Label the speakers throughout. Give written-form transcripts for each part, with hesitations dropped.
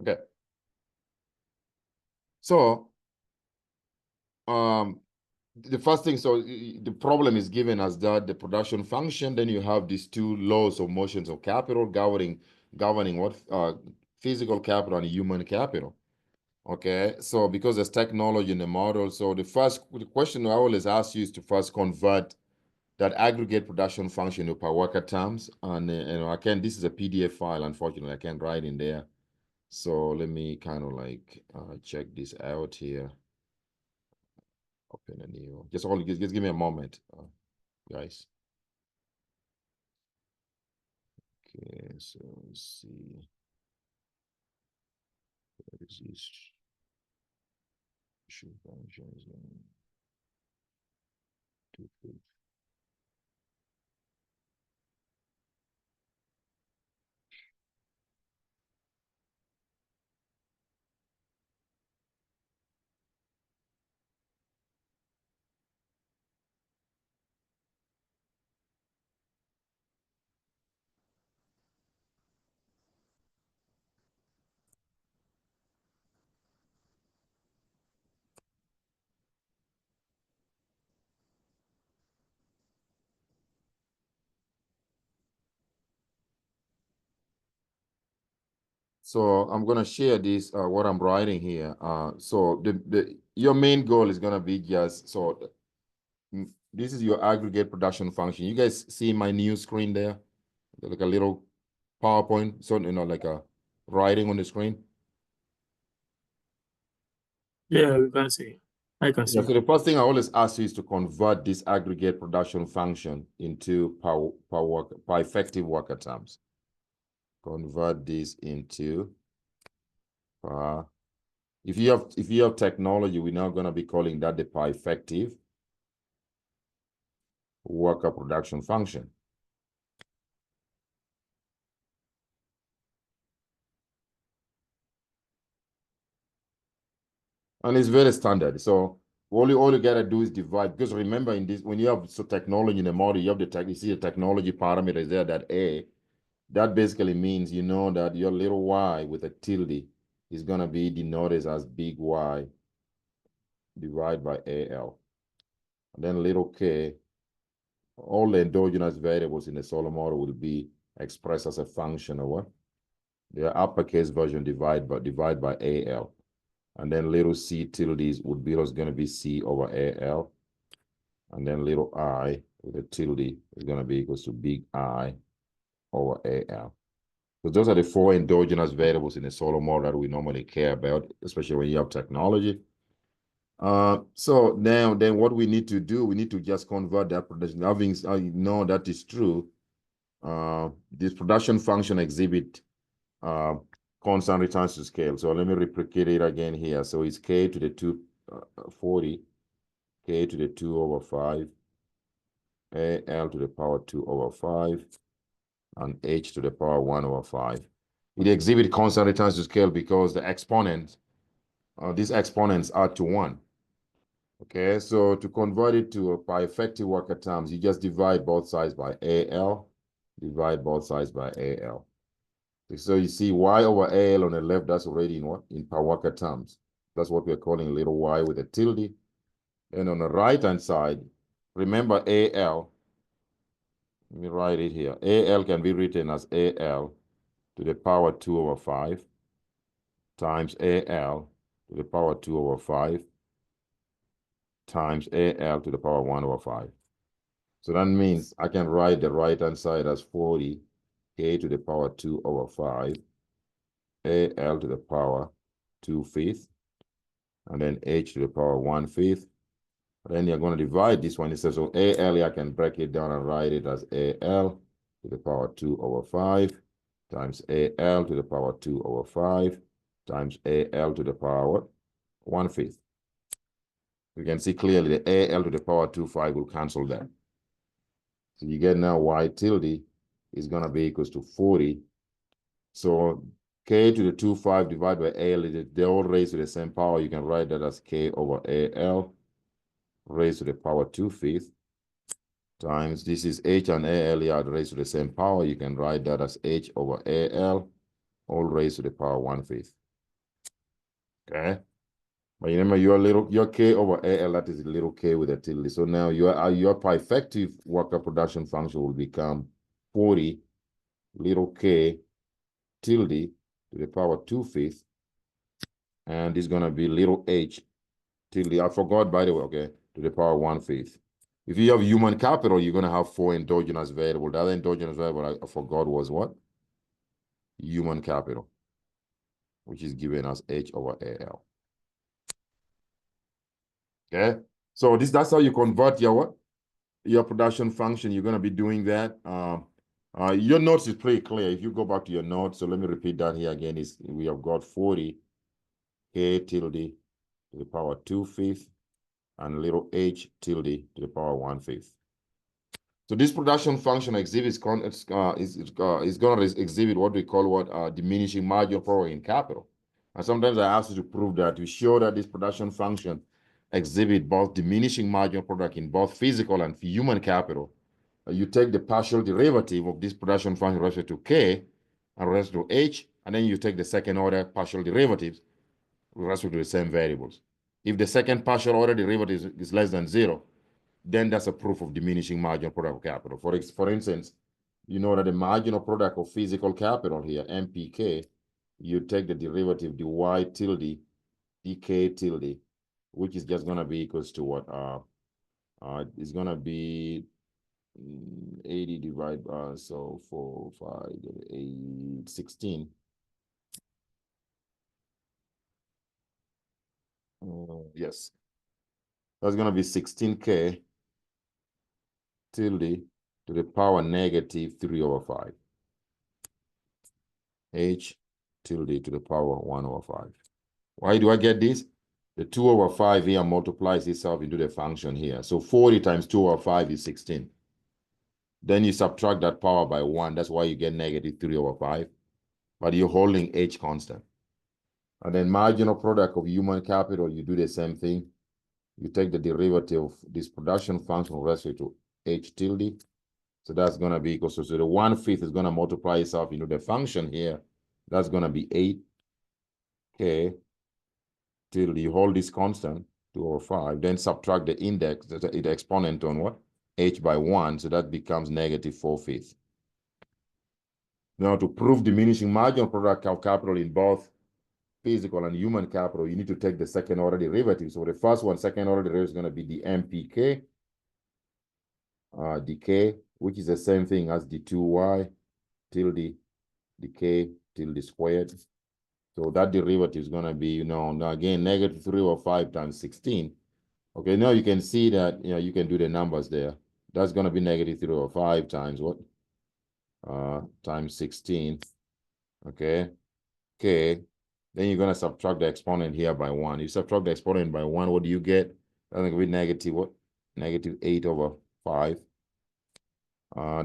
Speaker 1: Okay. So, the first thing, so the problem is given as that the production function, then you have these two laws of motions of capital governing what physical capital and human capital. Okay, so because there's technology in the model, so the question I always ask you is to first convert that aggregate production function to per worker terms. And this is a PDF file, unfortunately, I can't write in there. So let me kind of like check this out here. Open a new, just give me a moment, guys. Okay, so let's see. What is this? Functions. So I'm gonna share this what I'm writing here. So your main goal is gonna be just this is your aggregate production function. You guys see my new screen there, like a little PowerPoint, so like a writing on the screen.
Speaker 2: Yeah, we can see. I can see.
Speaker 1: Yeah, so the first thing I always ask you is to convert this aggregate production function into per effective worker terms. Convert this into if you have technology, we're now going to be calling that the per effective worker production function. And it's very standard. So all you gotta do is divide, because remember in this, when you have technology in the model, you have you see the technology parameters there, that A, that basically means you know that your little y with a tilde is gonna be denoted as big Y divided by AL. And then little k, all the endogenous variables in the Solomon model will be expressed as a function of what? The uppercase version divided by AL. And then little c tildes would be going to be C over AL. And then little I with a tilde is going to be equals to big I over AL. So those are the four endogenous variables in the solar model that we normally care about, especially when you have technology. So now, then what we need to do, we need to just convert that production. Having know that is true, this production function exhibit constant returns to scale. So let me replicate it again here. So it's k to the 240, k to the 2 over 5, al to the power 2 over 5, and h to the power 1 over 5. It exhibit constant returns to scale because the exponents, these exponents are to 1. Okay, so to convert it to by effective worker terms, you just divide both sides by AL, divide both sides by AL. So you see y over AL on the left, that's already in what? In per worker terms. That's what we're calling little y with a tilde. And on the right-hand side, remember AL, let me write it here. AL can be written as AL to the power 2 over 5 times AL to the power 2 over 5 times AL to the power 1 over 5. So that means I can write the right-hand side as 40 k to the power 2 over 5, AL to the power 2/5, and then h to the power 1/5. Then you're going to divide this one. It says, so AL, I can break it down and write it as AL to the power 2 over 5 times AL to the power 2 over 5 times AL to the power 1/5. You can see clearly the AL to the power 2/5 will cancel that. So you get now y tilde is going to be equals to 40. So k to the 2/5 divided by AL, they all raised to the same power. You can write that as k over AL raised to the power 2/5 times, this is h and AL, yeah, raised to the same power. You can write that as h over AL, all raised to the power 1/5. Okay. But remember, your K over AL, that is little k with a tilde. So now your effective worker production function will become 40 little k tilde to the power 2/5. And it's going to be little h tilde. I forgot, by the way, okay, to the power 1/5. If you have human capital, you're going to have 4 endogenous variables. The other endogenous variable I forgot was what? Human capital, which is given as H over AL. Okay, so that's how you convert your production function. You're going to be doing that. Your notes is pretty clear. If you go back to your notes, so let me repeat that here again. We have got 40 k tilde to the power 2/5 and little h tilde to the power 1/5. So this production function exhibits is going to exhibit what we call diminishing marginal product in capital. And sometimes I ask you to prove that, to show that this production function exhibit both diminishing marginal product in both physical and human capital. You take the partial derivative of this production function with respect to k and with respect to h, and then you take the second order partial derivatives with respect to the same variables. If the second partial order derivative is less than 0, then that's a proof of diminishing marginal product of capital. For instance, you know that the marginal product of physical capital here, MPK, you take the derivative dy tilde dk tilde, which is just going to be equals to what? It's going to be 80 divided by, so 4, 5, 8, 16. Yes. That's going to be 16k tilde to the power negative 3 over 5. H tilde to the power 1 over 5. Why do I get this? The 2 over 5 here multiplies itself into the function here. So 40 times 2 over 5 is 16. Then you subtract that power by 1. That's why you get negative 3 over 5. But you're holding H constant. And then marginal product of human capital, you do the same thing. You take the derivative of this production function with respect to H tilde. So that's going to be equal to, so the 1/5 is going to multiply itself into the function here. That's going to be 8k till you hold this constant, 2 over 5, then subtract the index, the exponent on what? H by 1, so that becomes negative 4/5. Now, to prove diminishing marginal product of capital in both physical and human capital, you need to take the second order derivative. So the first one, second order derivative, is going to be the MPK dk, which is the same thing as the 2y tilde dk tilde squared. So that derivative is going to be, now again, negative 3 over 5 times 16. Okay, now you can see that, you can do the numbers there. That's going to be negative 3 over 5 times what? Times 16. Okay. Okay. Then you're going to subtract the exponent here by 1. You subtract the exponent by 1, what do you get? That's going to be negative what? Negative 8 over 5.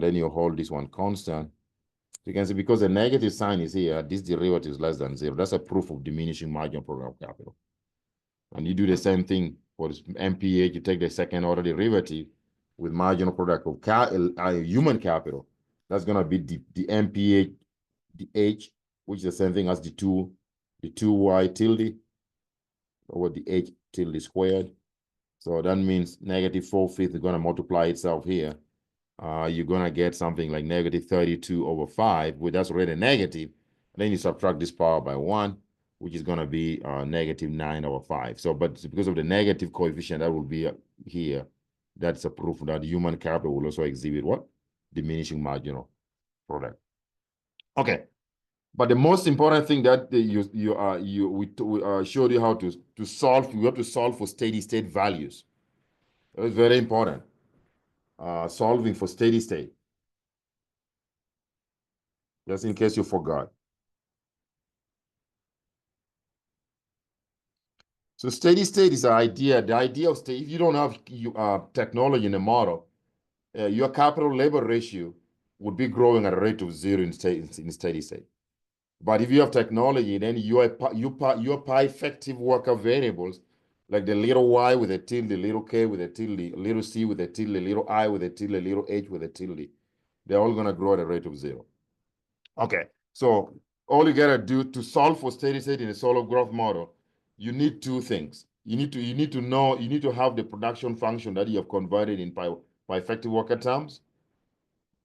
Speaker 1: Then you hold this one constant. You can see because the negative sign is here, this derivative is less than 0. That's a proof of diminishing marginal product of capital. And you do the same thing for this MPH. You take the second order derivative with marginal product of human capital. That's going to be the MPH, the H, which is the same thing as the 2y tilde over the H tilde squared. So that means negative 4/5 is going to multiply itself here. You're going to get something like negative 32 over 5, which that's already negative. Then you subtract this power by 1, which is going to be negative 9 over 5. So, but because of the negative coefficient that will be here, that's a proof that human capital will also exhibit what? Diminishing marginal product. Okay. But the most important thing that we showed you how to solve, you have to solve for steady state values. That's very important. Solving for steady state. Just in case you forgot. So steady state is the idea of state. If you don't have technology in the model, your capital labor ratio would be growing at a rate of 0 in steady state. But if you have technology, then your effective worker variables, like the little y with a tilde, little k with a tilde, little c with a tilde, little i with a tilde, little h with a tilde, they're all going to grow at a rate of 0. Okay, so all you got to do to solve for steady state in a solid growth model you need two things. You need to have the production function that you have converted in by effective worker terms,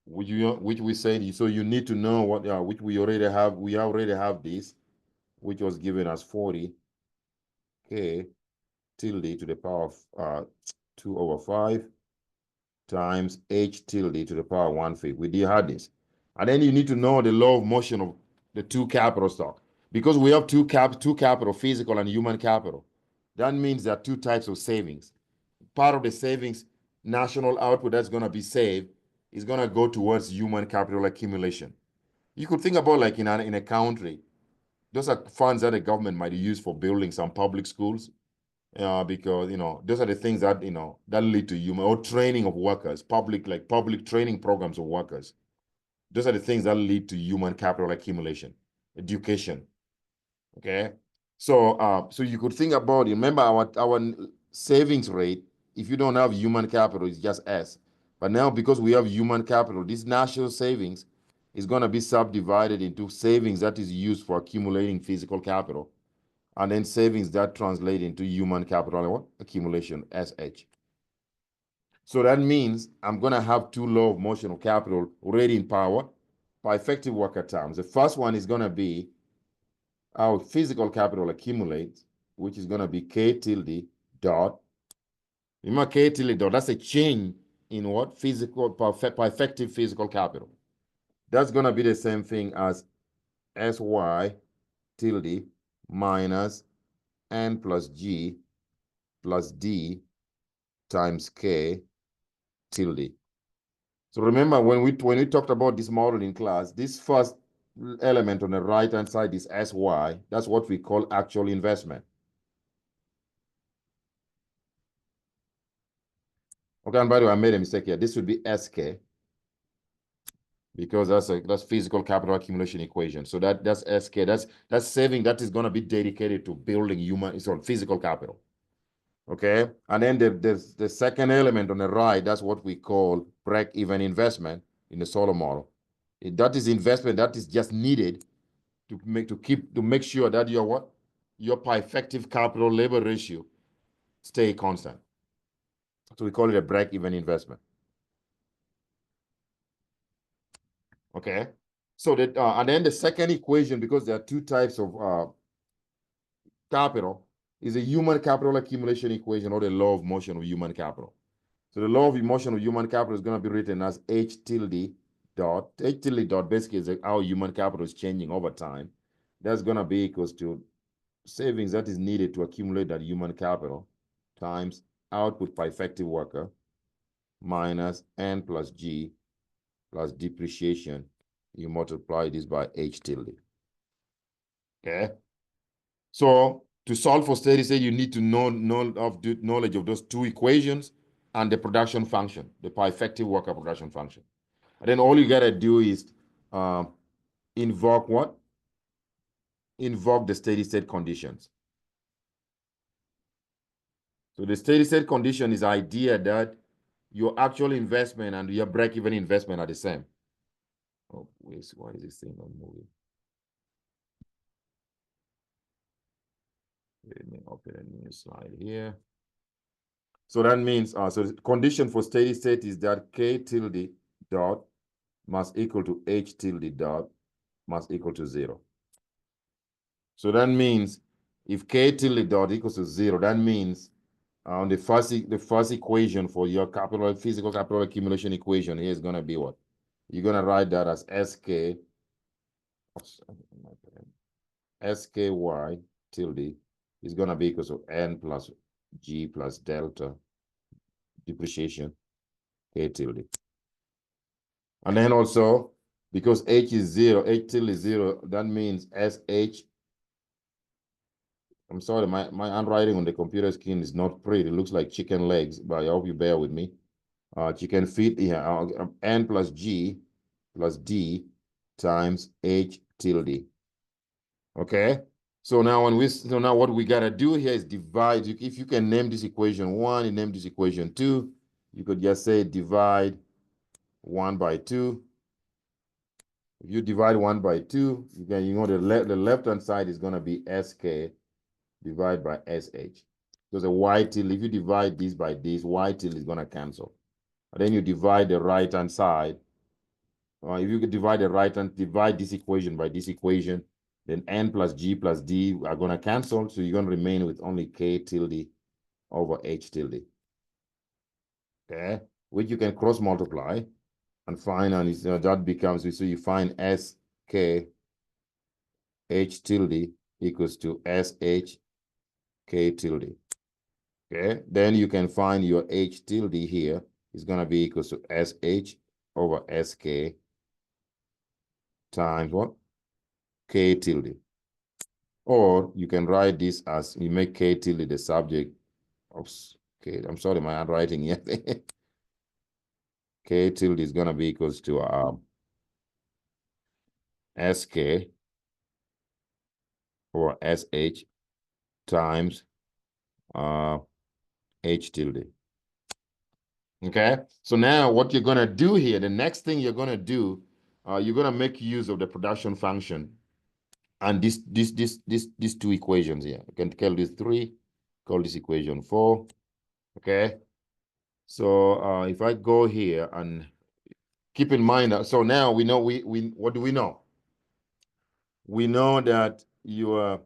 Speaker 1: which we said. So you need to know what which we already have. We already have this, which was given as 40 k tilde to the power of 2/5 times h tilde to the power 1/5. We did have this. And then you need to know the law of motion of the two capital stock. Because we have two capital, physical and human capital. That means there are two types of savings. Part of the savings, national output that's going to be saved, is going to go towards human capital accumulation. You could think about like in a country, those are funds that the government might use for building some public schools, because those are the things that that lead to human or training of workers, public training programs of workers. Those are the things that lead to human capital accumulation, education. Okay, so so you could think about it. Remember our savings rate. If you don't have human capital, it's just S. But now because we have human capital, this national savings is going to be subdivided into savings that is used for accumulating physical capital, and then savings that translate into human capital accumulation, SH. So that means I'm going to have two laws of motion of capital already in power by effective worker terms. The first one is going to be how physical capital accumulates, which is going to be K tilde dot. Remember K tilde dot, that's a change in what? Physical, by effective physical capital. That's going to be the same thing as SY tilde minus N plus G plus D times K tilde. So remember when we talked about this model in class, this first element on the right-hand side is SY. That's what we call actual investment. Okay, and by the way, I made a mistake here. This would be SK because that's physical capital accumulation equation. So that's SK. That's saving that is going to be dedicated to building physical capital. Okay, and then the second element on the right, that's what we call break-even investment in the solar model. That is investment that is just needed to make sure that your per effective capital labor ratio stay constant. So we call it a break-even investment. Okay, so that and then the second equation, because there are two types of capital, is a human capital accumulation equation, or the law of motion of human capital. So the law of motion of human capital is going to be written as H tilde dot. H tilde dot basically is how human capital is changing over time. That's going to be equals to savings that is needed to accumulate that human capital times output per effective worker minus N plus G plus depreciation. You multiply this by H tilde. Okay. So to solve for steady state, you need to know knowledge of those two equations and the production function, the per effective worker production function. And then all you gotta do is invoke what? Invoke the steady state conditions. So the steady state condition is the idea that your actual investment and your break-even investment are the same. Oh, wait, why is this thing not moving? Let me open a new slide here. So that means, so the condition for steady state is that K tilde dot must equal to H tilde dot must equal to 0. So that means if K tilde dot equals to 0, that means on the first equation for your physical capital accumulation equation here is going to be what? You're going to write that as SKY tilde is going to be equal to N plus G plus delta depreciation K tilde. And then also, because H is 0, H tilde is 0, that means SH. I'm sorry, my handwriting on the computer screen is not pretty. It looks like chicken legs, but I hope you bear with me. Chicken feet here, N plus G plus D times H tilde. Okay? So now what we gotta do here is divide. If you can name this equation 1, you name this equation 2, you could just say divide 1 by 2. If you divide 1 by 2, the left-hand side is going to be SK divide by SH. Because a Y tilde, if you divide this by this, Y tilde is going to cancel. And then you divide the right-hand side. If you could divide the right-hand, divide this equation by this equation, then N plus G plus D are going to cancel. So you're going to remain with only K tilde over H tilde. Okay, which you can cross multiply and find, and that becomes, so you find SK H tilde equals to SH K tilde. Okay, then you can find your H tilde here is going to be equals to SH over SK times what? K tilde. Or you can write this as, you make K tilde the subject of, okay, I'm sorry, my handwriting here. K tilde is going to be equals to SK or SH times H tilde. Okay, so now what you're going to do here, the next thing you're going to do, you're going to make use of the production function and these two equations here. You can call this 3, call this equation 4. Okay, so if I go here and keep in mind that, so now we know, we what do we know? We know that your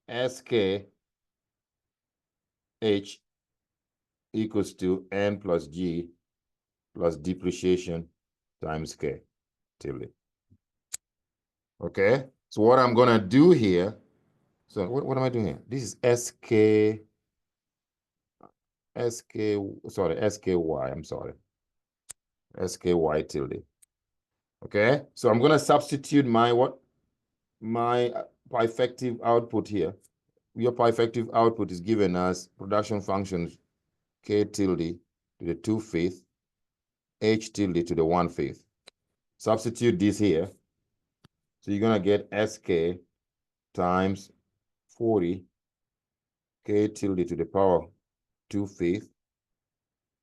Speaker 1: SK H equals to N plus G plus depreciation times K tilde. Okay, so what I'm gonna do here, so what am I doing here? This is SKY, I'm sorry, SKY tilde. Okay, so I'm gonna substitute my what? My perfective output here. Your perfective output is given as production functions K tilde to the 2/5, H tilde to the 1/5. Substitute this here. So you're gonna get SK times 40 K tilde to the power 2/5,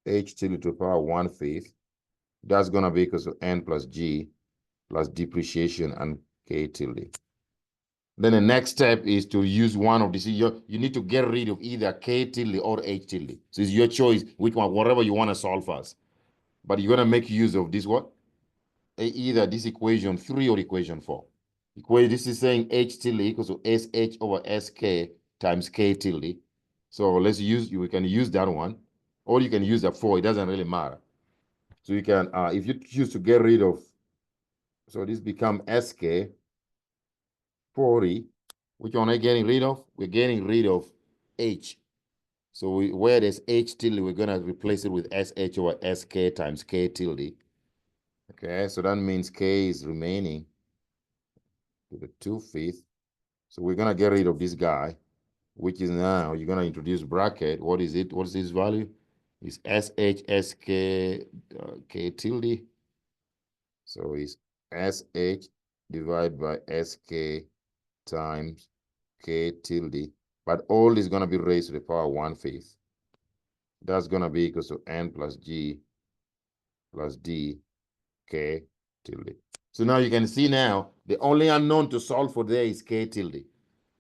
Speaker 1: H tilde to the power 1/5. That's gonna be equal to N plus G plus depreciation and K tilde. Then the next step is to use one of these. You need to get rid of either K tilde or H tilde. So it's your choice, which one, whatever you want to solve first. But you're gonna make use of this what? Either this equation 3 or equation 4. This is saying H tilde equals to SH over SK times K tilde. So we can use that one, or you can use the 4, it doesn't really matter. So you can, if you choose to get rid of, so this become SK 40, which one are you getting rid of? We're getting rid of H. So where there's H tilde, we're gonna replace it with SH over SK times K tilde. Okay, so that means K is remaining to the 2/5. So we're gonna get rid of this guy, which is now, you're gonna introduce bracket. What is it? What is this value? It's SH K tilde. So it's SH divided by SK times K tilde. But all is gonna be raised to the power 1/5. That's gonna be equal to N plus G plus D K tilde. So now you can see now, the only unknown to solve for there is K tilde.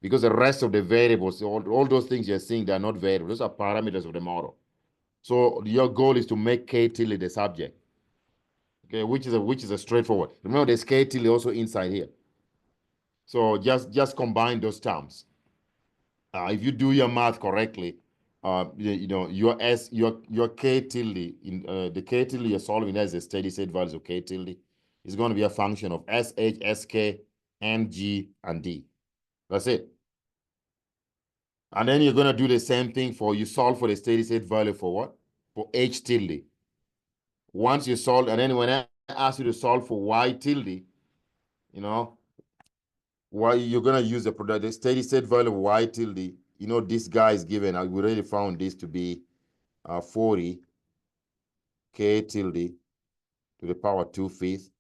Speaker 1: Because the rest of the variables, all those things you're seeing, they're not variables. Those are parameters of the model. So your goal is to make K tilde the subject. Okay, which is a straightforward. Remember, there's K tilde also inside here. So just combine those terms. If you do your math correctly, your K tilde in the K tilde you're solving as a steady state values of K tilde is going to be a function of SH, SK, and G and D. That's it. And then you're going to do the same thing you solve for the steady state value for what? For H tilde. Once you solve, and then when I ask you to solve for Y tilde, why you're going to use the steady state value of Y tilde. This guy is given, we already found this to be 40 K tilde to the power 2/5,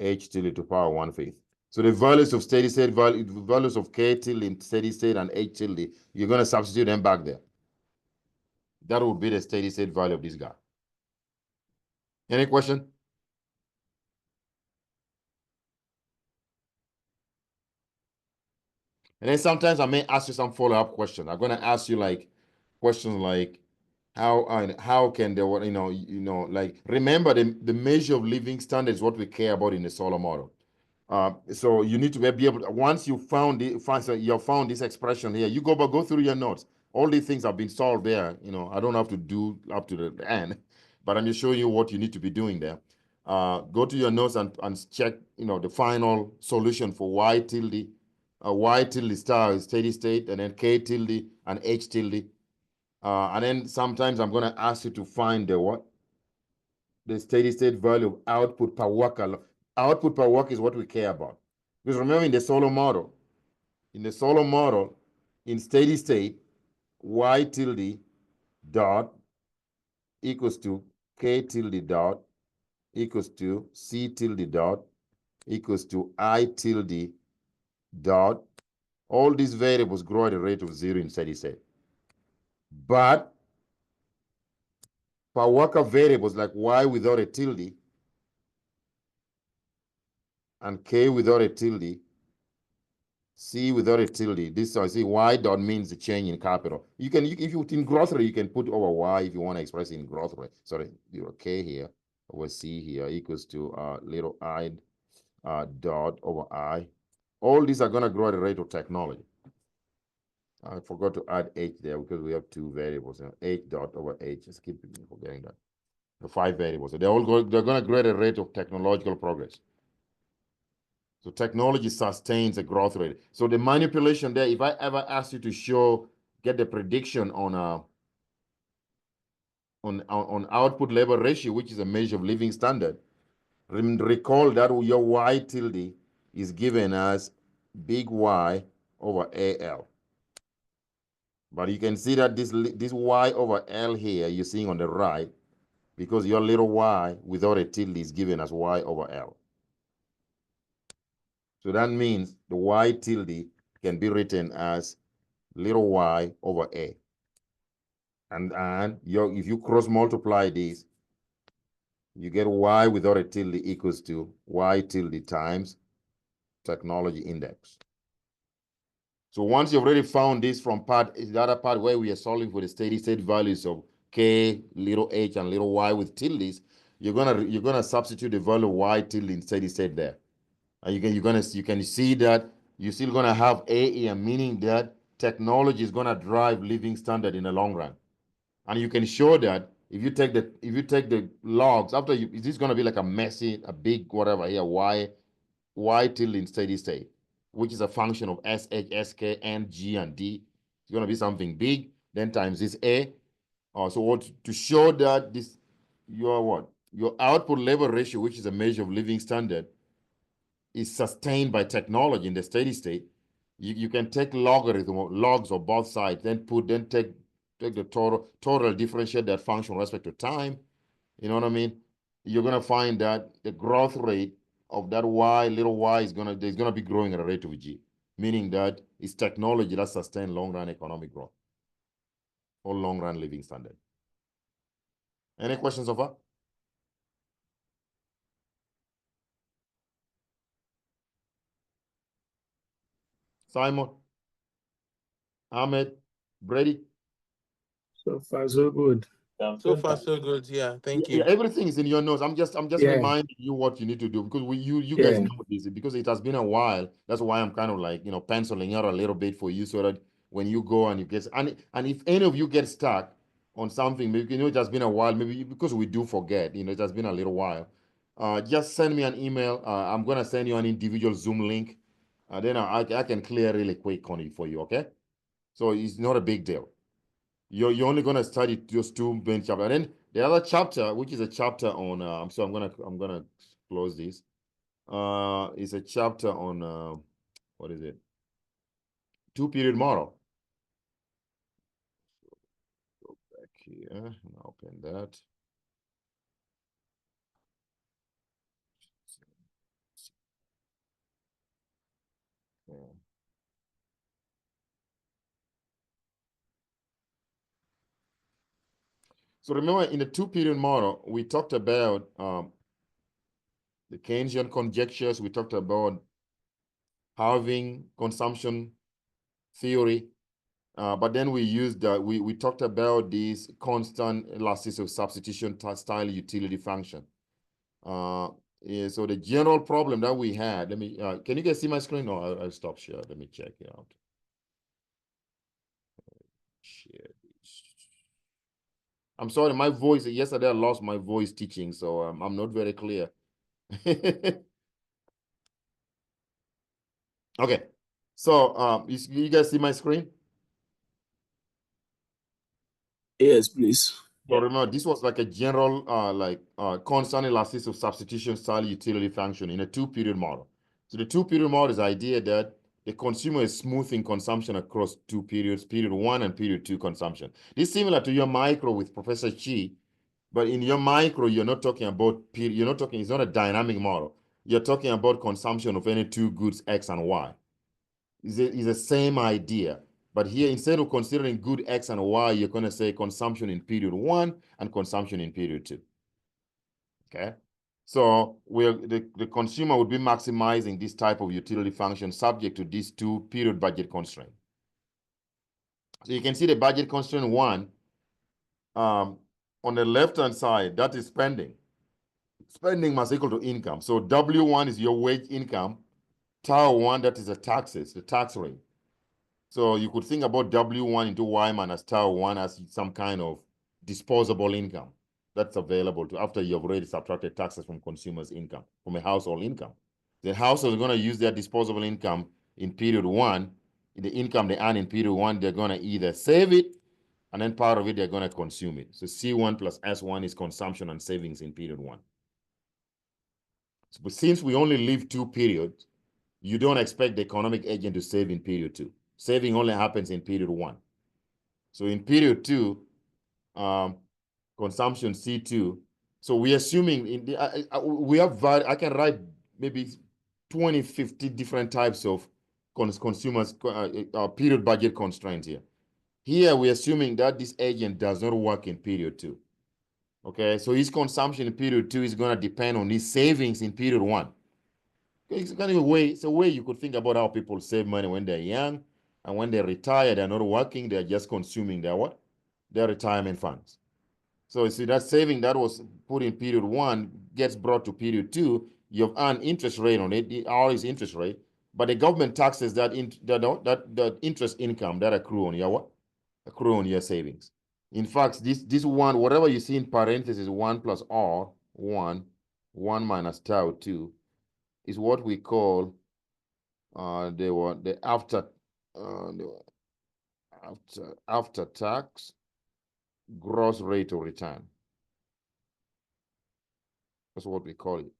Speaker 1: H tilde to the power 1/5. So the values of steady state values of K tilde in steady state and H tilde, you're going to substitute them back there. That would be the steady state value of this guy. Any question? And then sometimes I may ask you some follow-up questions. I'm going to ask you like questions like how can they, like, remember the measure of living standard is what we care about in the solar model. So you need to be able to, once you found this expression here, you go through your notes. All these things have been solved there. I don't have to do up to the end, but I'm just showing you what you need to be doing there. Go to your notes and check, the final solution for y tilde star is steady state, and then k tilde and h tilde. And then sometimes I'm going to ask you to find the what? The steady state value of output per work. Output per work is what we care about. Because remember, in the solar model, in steady state, y tilde dot equals to k tilde dot equals to c tilde dot equals to I tilde dot. All these variables grow at a rate of 0 in steady state. But per worker variables like y without a tilde and k without a tilde, c without a tilde, this, so I see y dot means the change in capital. If you in growth rate, you can put over y if you want to express it in growth rate. Sorry, k here over c here equals to little I dot over I. All these are going to grow at the rate of technology. I forgot to add h there because we have two variables. H dot over h. Just keep forgetting that. The 5 variables. So they're going to grow at a rate of technological progress. So technology sustains a growth rate. So the manipulation there, if I ever ask you to get the prediction on output labor ratio, which is a measure of living standard, recall that your y tilde is given as big Y over AL. But you can see that this Y over L here you're seeing on the right, because your little y without a tilde is given as Y over L. So that means the Y tilde can be written as little y over A. And if you cross multiply these, you get Y without a tilde equals to Y tilde times technology index. So once you've already found this from the other part where we are solving for the steady state values of k, little h, and little y with tildes, you're gonna substitute the value of y tilde in steady state there, and you can see that you're still gonna have a here, meaning that technology is gonna drive living standard in the long run, and you can show that if you take the logs after this is gonna be like a big whatever here y tilde in steady state, which is a function of SH, SK, and G and D. It's going to be something big, then times this A. So to show that your output labor ratio, which is a measure of living standard, is sustained by technology in the steady state, you can take logs of both sides, then take the total differentiate that function with respect to time. You know what I mean? You're gonna find that the growth rate of that little y is gonna be growing at a rate of g, meaning that it's technology that sustains long-run economic growth or long-run living standard. Any questions so far? Simon, Ahmed, Brady?
Speaker 2: So far, so good.
Speaker 3: So far, so good. Yeah, thank you.
Speaker 1: Yeah, everything is in your notes. I'm just
Speaker 2: Yeah.
Speaker 1: reminding you what you need to do, because you guys know this, because it has been a while. That's why I'm kind of like, penciling out a little bit for you, so that when you go and you get, and if any of you get stuck on something, maybe it has been a while, maybe because we do forget, it has been a little while. Just send me an email. I'm gonna send you an individual Zoom link. Then I can clear really quick on it for you. Okay, so it's not a big deal. You're only gonna study just 2 main chapters, and then the other chapter, which is a chapter on so I'm gonna close this. It's a chapter on what is it? 2-period model. Go back here and open that. Yeah. So remember, in the 2-period model, we talked about the Keynesian conjectures. We talked about halving consumption theory. But then we used, we talked about this constant elasticity of substitution style utility function. Yeah, so the general problem that we had, let me, can you guys see my screen? No, I'll stop share. Let me check it out. Share this. I'm sorry, my voice, yesterday I lost my voice teaching, so I'm not very clear. Okay, so you guys see my screen?
Speaker 2: Yes, please.
Speaker 1: So remember, this was like a general, constant elasticity of substitution style utility function in a two-period model. So the two-period model is the idea that the consumer is smoothing consumption across two periods, period one and period two consumption. This is similar to your micro with Professor Chi, but in your micro, you're not talking about period. You're not talking. It's not a dynamic model. You're talking about consumption of any two goods, X and Y. It's the same idea. But here, instead of considering good X and Y, you're going to say consumption in period one and consumption in period two. Okay? So the consumer would be maximizing this type of utility function subject to these two period budget constraints. So you can see the budget constraint one on the left-hand side, that is spending. Spending must equal to income. So W1 is your wage income. Tau 1, that is the taxes, the tax rate. So you could think about W1 into Y minus Tau 1 as some kind of disposable income that's available to after you've already subtracted taxes from consumers' income, from a household income. The household is going to use their disposable income in period one. The income they earn in period one, they're going to either save it, and then part of it, they're going to consume it. So C1 plus S1 is consumption and savings in period one. So, but since we only live two periods, you don't expect the economic agent to save in period two. Saving only happens in period one. So in period two, consumption C2. So we're assuming in the, we have, I can write maybe 20, 50 different types of consumers period budget constraints here. Here we're assuming that this agent does not work in period two. Okay, so his consumption in period two is going to depend on his savings in period one. It's kind of a way, it's a way you could think about how people save money when they're young, and when they retire, they're not working, they're just consuming their what? Their retirement funds. So you see that saving that was put in period one gets brought to period two, you've earned interest rate on it, the R is interest rate, but the government taxes that interest income that accrue on your what? Accrue on your savings. In fact, this one, whatever you see in parentheses, 1 plus R, 1 minus tau 2, is what we call the after tax gross rate of return. That's what we call it.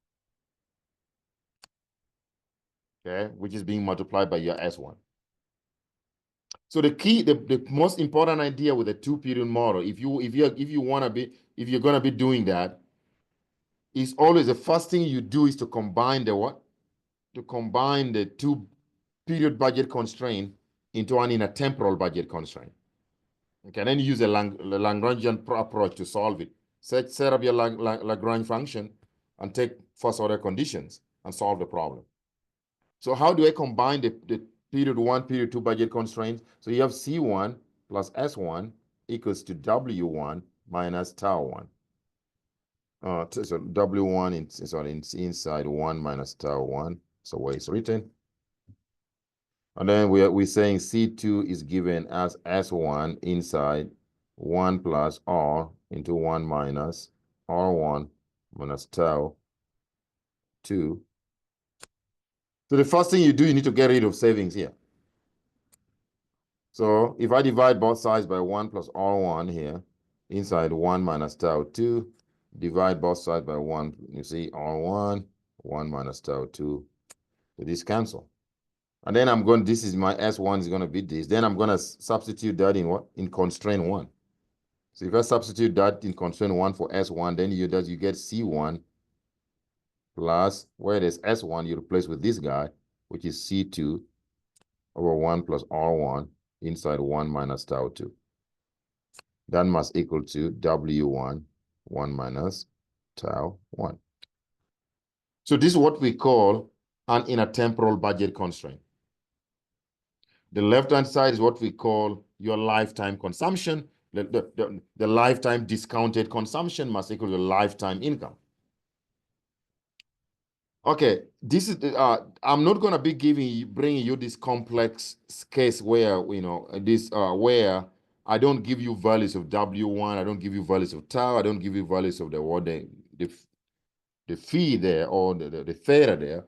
Speaker 1: Okay, which is being multiplied by your S1. So the key, the most important idea with a two-period model, if you're gonna be doing that, is always the first thing you do is to combine the what? To combine the two-period budget constraint into an intertemporal budget constraint. Okay, then use a Lagrangian approach to solve it. Set up your Lagrange function and take first-order conditions and solve the problem. So how do I combine the period one, period two budget constraints? So you have C1 plus S1 equals to W1 minus tau 1. So W1 is inside 1 minus tau 1. So where it's written. And then we're saying C2 is given as S1 inside 1 plus R into 1 minus R1 minus tau 2. So the first thing you do, you need to get rid of savings here. So if I divide both sides by 1 plus R1 here, inside 1 minus tau 2, divide both sides by 1, you see R1, 1 minus tau 2. So this cancel. And then I'm going, this is my S1 is going to be this. Then I'm going to substitute that in what? In constraint 1. So if I substitute that in constraint 1 for S1, then you get C1 plus, where there's S1, you replace with this guy, which is C2 over 1 plus R1 inside 1 minus tau 2. That must equal to W1, 1 minus tau 1. So this is what we call an intertemporal budget constraint. The left-hand side is what we call your lifetime consumption. The lifetime discounted consumption must equal the lifetime income. Okay, this is I'm not gonna be bringing you this complex case where where I don't give you values of W1, I don't give you values of tau, I don't give you values of the phi there or the theta there.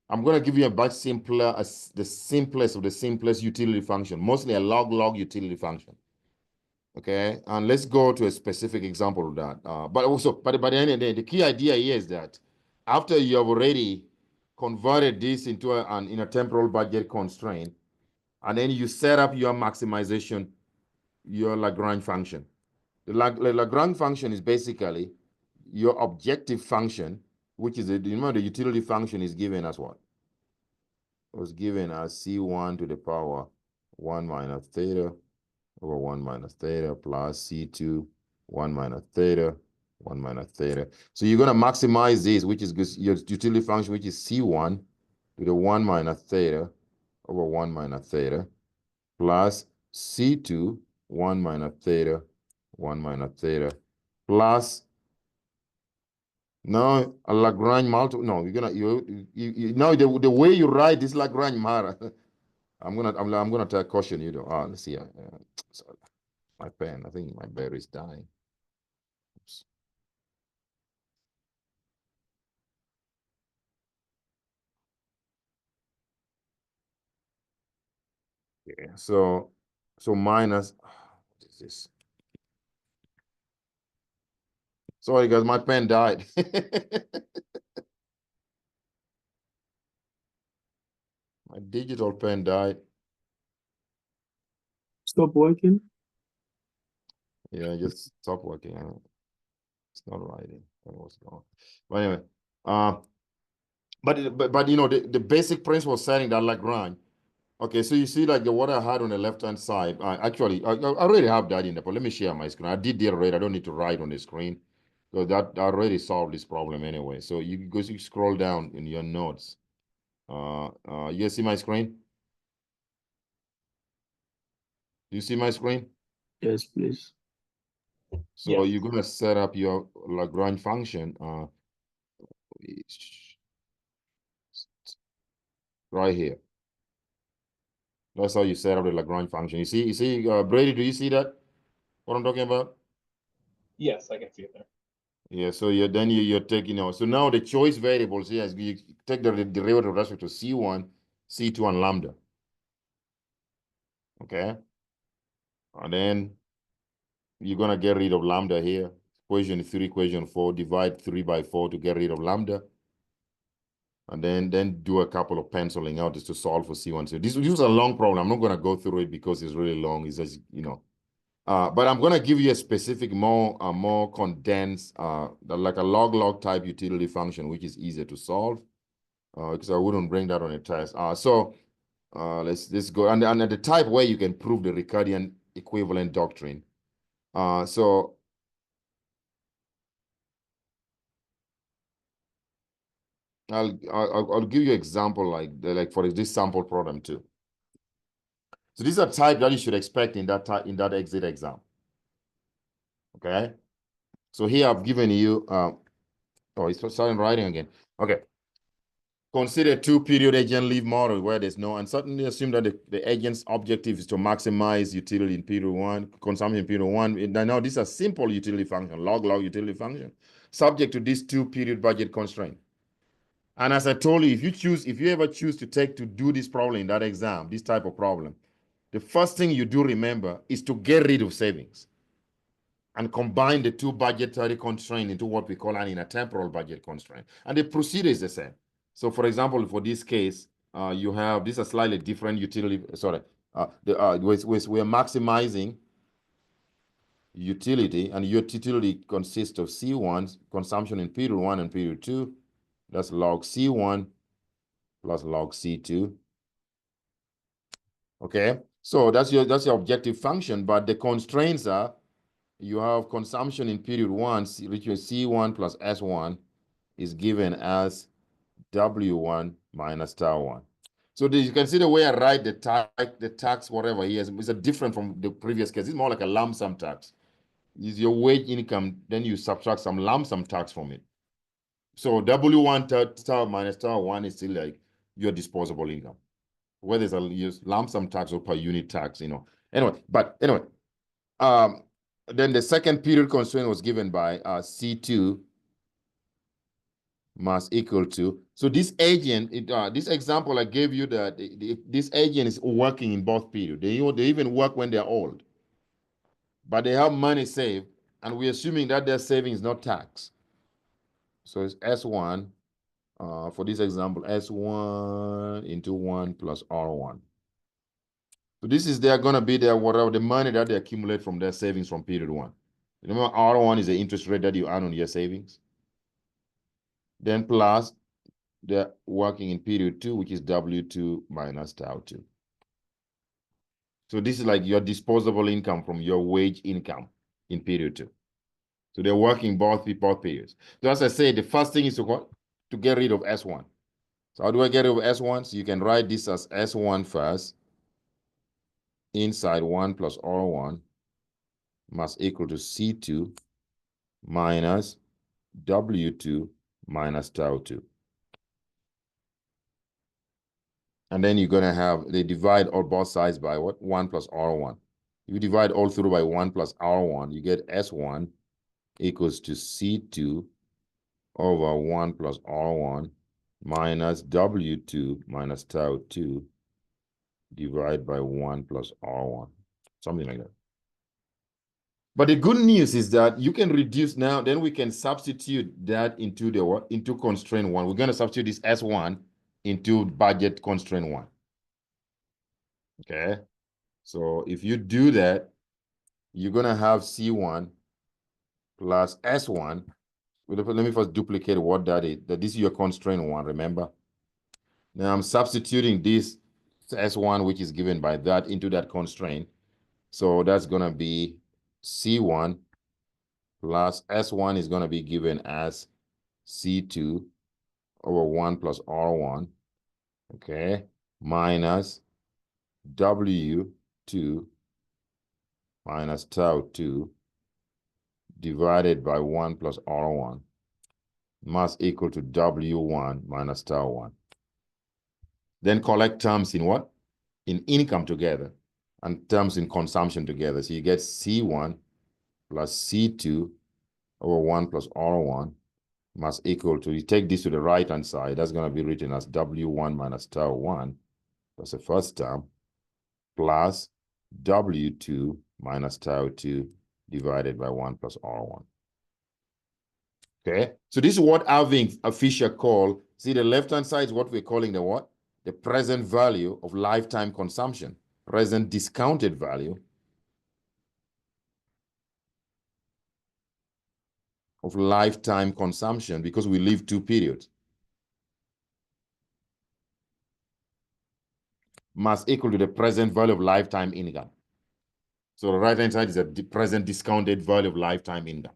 Speaker 1: I'm gonna give you a much simpler, the simplest of the simplest utility function, mostly a log utility function. Okay, and let's go to a specific example of that. But by the end of the day, the key idea here is that after you have already converted this into in a temporal budget constraint, and then you set up your maximization, your Lagrange function. The Lagrange function is basically your objective function, which is the utility function is given as what? It was given as C1 to the power 1 minus theta over 1 minus theta plus C2, 1 minus theta, 1 minus theta. So you're going to maximize this, which is your utility function, which is C1 to the 1 minus theta over 1 minus theta plus C2, 1 minus theta, 1 minus theta plus now a Lagrange multiple. No, you're gonna now the way you write this Lagrange matter. I'm gonna caution you though. Let's see. Sorry. My pen, I think my battery is dying. Oops. Yeah, so minus, what is this? Sorry guys, my pen died. My digital pen died.
Speaker 2: Stop working.
Speaker 1: Yeah, just stop working. It's not writing. What's wrong? But anyway, but you know the basic principle of setting that Lagrange. Okay, so you see like what I had on the left-hand side. Actually, I already have that in there, but let me share my screen. I did it already. I don't need to write on the screen because that already solved this problem anyway. So you scroll down in your notes. You see my screen? You see my screen?
Speaker 2: Yes, please.
Speaker 1: So you're gonna set up your Lagrange function right here. That's how you set up the Lagrange function. You see, Brady, do you see that? What I'm talking about?
Speaker 4: Yes, I can see it there.
Speaker 1: Yeah, so you're taking, so now the choice variables here is you take the derivative with respect to C1, C2, and lambda. Okay. And then you're gonna get rid of lambda here. Equation 3, equation 4, divide 3 by 4 to get rid of lambda. And then do a couple of penciling out just to solve for C1. So this is a long problem. I'm not gonna go through it because it's really long. It's just, but I'm gonna give you a specific, more condensed, like a log type utility function, which is easier to solve, because I wouldn't bring that on a test. Let's go and the type where you can prove the Ricardian equivalent doctrine. So I'll give you example like for this sample problem too. So these are type that you should expect in that exit exam. Okay. So here I've given you it's starting writing again. Okay. Consider two-period agent leave model where there's no uncertainty. Assume that the agent's objective is to maximize utility in period 1, consumption in period 1. Now these are simple utility function, log utility function, subject to this two-period budget constraint. And as I told you, if you ever choose to do this problem in that exam, this type of problem, the first thing you do remember is to get rid of savings and combine the two budgetary constraints into what we call an intertemporal budget constraint. And the procedure is the same. So for example, for this case, you have, this is a slightly different utility, sorry, we're maximizing utility, and your utility consists of C1, consumption in period 1 and period 2. That's log C1 plus log C2. Okay, so that's your objective function, but the constraints are you have consumption in period 1, which is C1 plus S1 is given as W1 minus tau 1. So you can see the way I write the tax, whatever here is a different from the previous case. It's more like a lump sum tax. Is your wage income, then you subtract some lump sum tax from it. So W1 star minus star 1 is still like your disposable income. Whether it's a lump sum tax or per unit tax, Anyway, then the second period constraint was given by C2 must equal to. So this agent, this example I gave you, that this agent is working in both periods. They even work when they're old. But they have money saved, and we're assuming that their saving is not taxed. So it's S1, for this example, S1 into 1 plus R1. So this is going to be whatever the money that they accumulate from their savings from period 1. Remember, R1 is the interest rate that you earn on your savings. Then plus they're working in period 2, which is W2 minus tau 2. So this is like your disposable income from your wage income in period 2. So they're working both periods. So as I say, the first thing is to get rid of S1. So how do I get rid of S1? So you can write this as S1 first, inside 1 plus R1 must equal to C2 minus W2 minus tau 2. And then you're going to have, they divide all both sides by what? 1 plus R1. If you divide all through by 1 plus R1, you get S1 equals to C2 over 1 plus R1 minus W2 minus tau 2 divided by 1 plus R1. Something like that. But the good news is that you can reduce now, then we can substitute that into the what? Into constraint 1. We're going to substitute this S1 into budget constraint 1. Okay? So if you do that, you're going to have C1 plus S1. Let me first duplicate what that is. That this is your constraint 1, remember? Now I'm substituting this S1, which is given by that, into that constraint. So that's going to be C1 plus S1 is going to be given as C2 over 1 plus R1, okay, minus W2 minus tau 2 divided by 1 plus R1 must equal to W1 minus tau 1. Then collect terms in what? In income together and terms in consumption together. So you get C1 plus C2 over 1 plus R1 must equal to, you take this to the right-hand side, that's going to be written as W1 minus tau 1. That's the first term, plus W2 minus tau 2 divided by 1 plus R1. Okay, so this is what Irving Fisher called, see the left-hand side is what we're calling the what? The present value of lifetime consumption, present discounted value of lifetime consumption, because we live 2 periods, must equal to the present value of lifetime income. So the right-hand side is a present discounted value of lifetime income.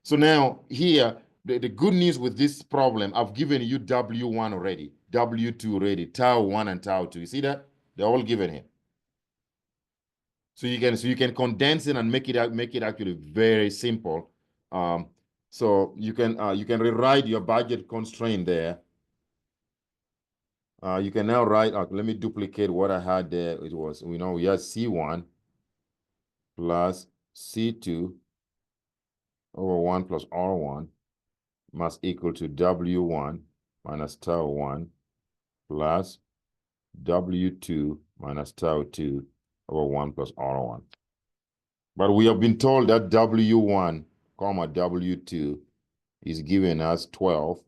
Speaker 1: So now here, the good news with this problem, I've given you W1 already, W2 already, tau 1 and tau 2. You see that? They're all given here. So you can condense it and make it actually very simple. So you can rewrite your budget constraint there. You can now write, let me duplicate what I had there. It was, we had C1 plus C2 over 1 plus R1 must equal to W1 minus tau 1 plus W2 minus tau 2 over 1 plus R1. But we have been told that W1, comma W2 is given as 12,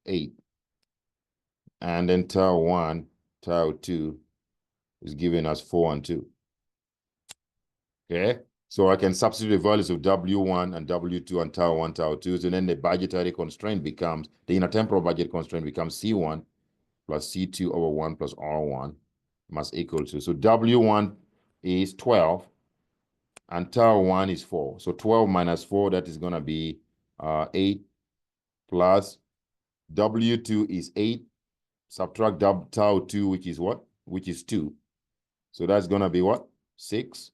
Speaker 1: 8. And then tau 1, tau 2 is given as 4 and 2. Okay? So I can substitute the values of W1 and W2 and tau 1, tau 2. So then the budgetary constraint becomes, the intertemporal budget constraint becomes C1 plus C2 over 1 plus R1 must equal to, so W1 is 12 and tau 1 is 4. So 12 minus 4, that is going to be 8 plus W2 is 8 Subtract tau 2, which is what? Which is 2. So that's going to be what? 6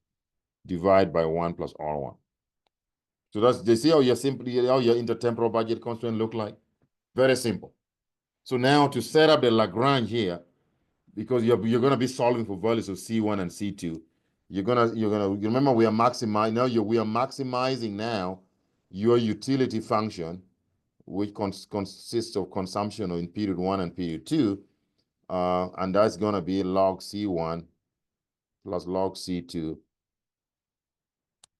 Speaker 1: divided by 1 plus R1. So that's, they see how your intertemporal budget constraint look like? Very simple. So now to set up the Lagrange here, because you're going to be solving for values of C1 and C2, you remember we are maximizing now. We are maximizing now your utility function, which consists of consumption in period 1 and period 2, and that's going to be log C1 plus log C2.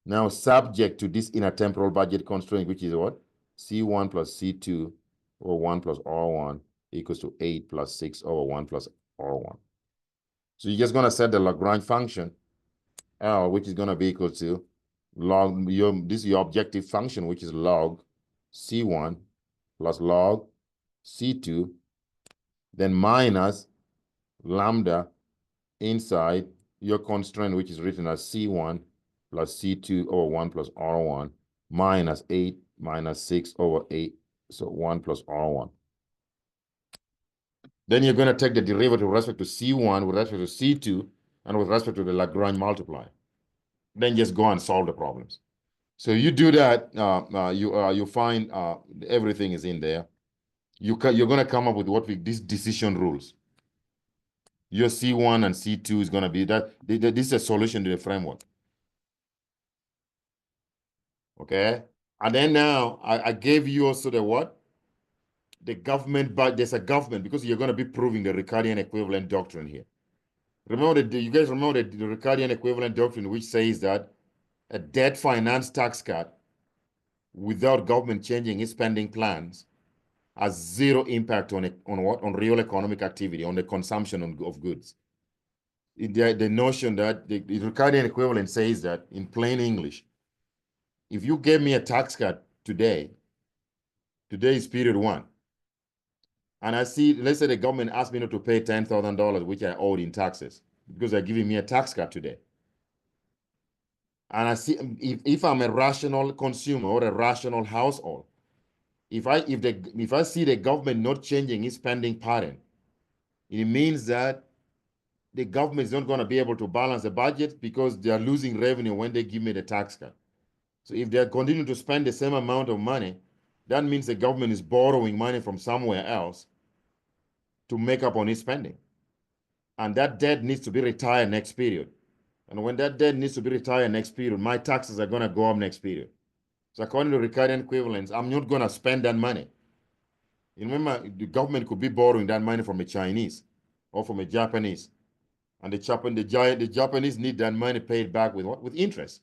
Speaker 1: Now subject to this intertemporal budget constraint, which is what? C1 plus C2 over 1 plus R1 equals to 8 plus 6 over 1 plus R1. So you're just going to set the Lagrange function L, which is going to be equal to log, this is your objective function, which is log C1 plus log C2, then minus lambda inside your constraint, which is written as C1 plus C2 over 1 plus R1 minus 8 minus 6 over 8, so 1 plus R1. Then you're going to take the derivative with respect to C1, with respect to C2, and with respect to the Lagrange multiplier. Then just go and solve the problems. So you do that, you find everything is in there. You're going to come up with these decision rules. Your C1 and C2 is going to be that. This is a solution to the framework. Okay. And then now I gave you also the what? The government, but there's a government, because you're going to be proving the Ricardian equivalent doctrine here. Remember you guys remember the Ricardian equivalent doctrine, which says that a debt finance tax cut without government changing its spending plans has zero impact on what? On real economic activity, on the consumption of goods. The notion that the Ricardian equivalent says that in plain English, if you gave me a tax cut today is period 1, and I see, let's say the government asked me not to pay $10,000, which I owed in taxes, because they're giving me a tax cut today. And I see, if I'm a rational consumer or a rational household, if I see the government not changing its spending pattern, it means that the government is not going to be able to balance the budget, because they are losing revenue when they give me the tax cut. So if they continue to spend the same amount of money, that means the government is borrowing money from somewhere else to make up on its spending. And that debt needs to be retired next period. And when that debt needs to be retired next period, my taxes are going to go up next period. So according to Ricardian equivalence, I'm not going to spend that money. You remember, the government could be borrowing that money from a Chinese or from a Japanese. And the Japanese need that money paid back with what? With interest.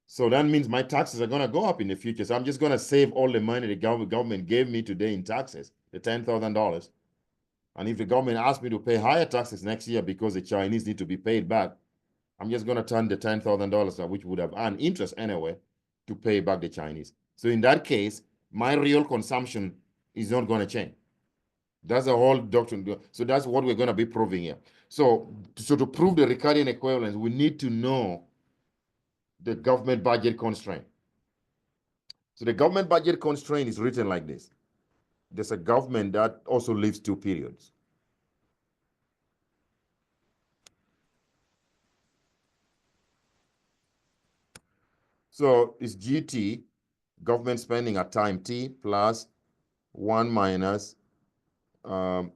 Speaker 1: So that means my taxes are going to go up in the future. So I'm just going to save all the money the government gave me today in taxes, the $10,000. And if the government asks me to pay higher taxes next year because the Chinese need to be paid back, I'm just going to turn the $10,000, which would have earned interest anyway, to pay back the Chinese. So in that case, my real consumption is not going to change. That's the whole doctrine. So that's what we're going to be proving here. So to prove the Ricardian equivalence, we need to know the government budget constraint. So the government budget constraint is written like this. There's a government that also lives 2 periods. So it's GT, government spending at time T, plus 1 minus, actually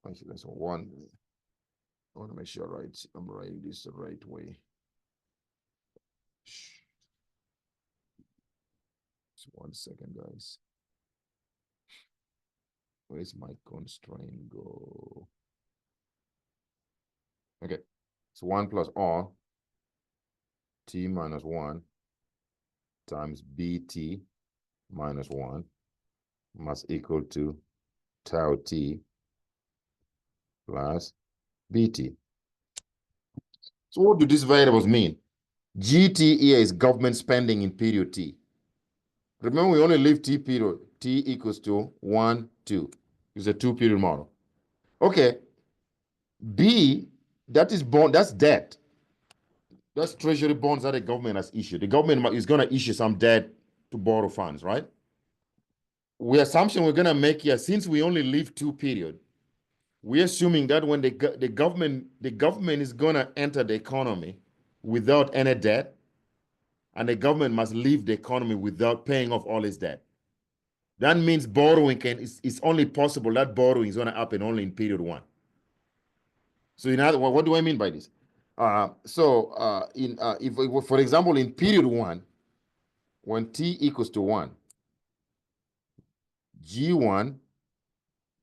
Speaker 1: that's 1. I want to make sure I'm writing this the right way. Just 1 second, guys. Where's my constraint go? Okay, so 1 plus R T minus 1 times BT minus 1 must equal to tau T plus BT. So what do these variables mean? GT here is government spending in period T. Remember, we only leave T period. T equals to 1, 2. It's a 2-period model. Okay. B, that is bond, that's debt. That's treasury bonds that the government has issued. The government is going to issue some debt to borrow funds, right? assumption we're going to make here, since we only leave 2 periods, we're assuming that when the government is going to enter the economy without any debt, and the government must leave the economy without paying off all its debt. That means borrowing it's only possible that borrowing is going to happen only in period 1. So in other, what do I mean by this? If for example, in period 1, when t equals to 1, G1 is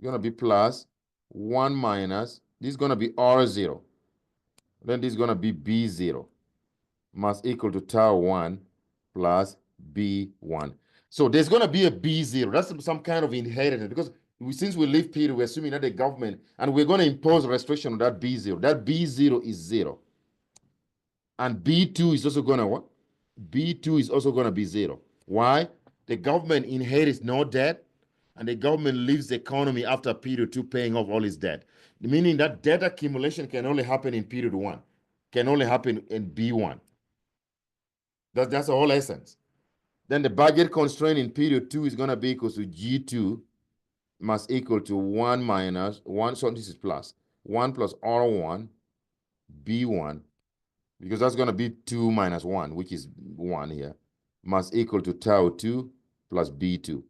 Speaker 1: going to be plus 1 minus, this is going to be R0. Then this is going to be B0 must equal to tau 1 plus B1. So there's going to be a B0. That's some kind of inheritance, because since we leave period, we're assuming that the government, and we're going to impose restriction on that B0. That B0 is 0. And B2 is also going to what? B2 is also going to be 0. Why? The government inherits no debt, and the government leaves the economy after period 2 paying off all its debt. Meaning that debt accumulation can only happen in period 1, can only happen in B1. That's the whole essence. Then the budget constraint in period 2 is going to be equal to G2 must equal to 1 minus 1, so this is plus 1 plus R1 B1, because that's going to be 2 minus 1, which is 1 here, must equal to tau 2 plus B2.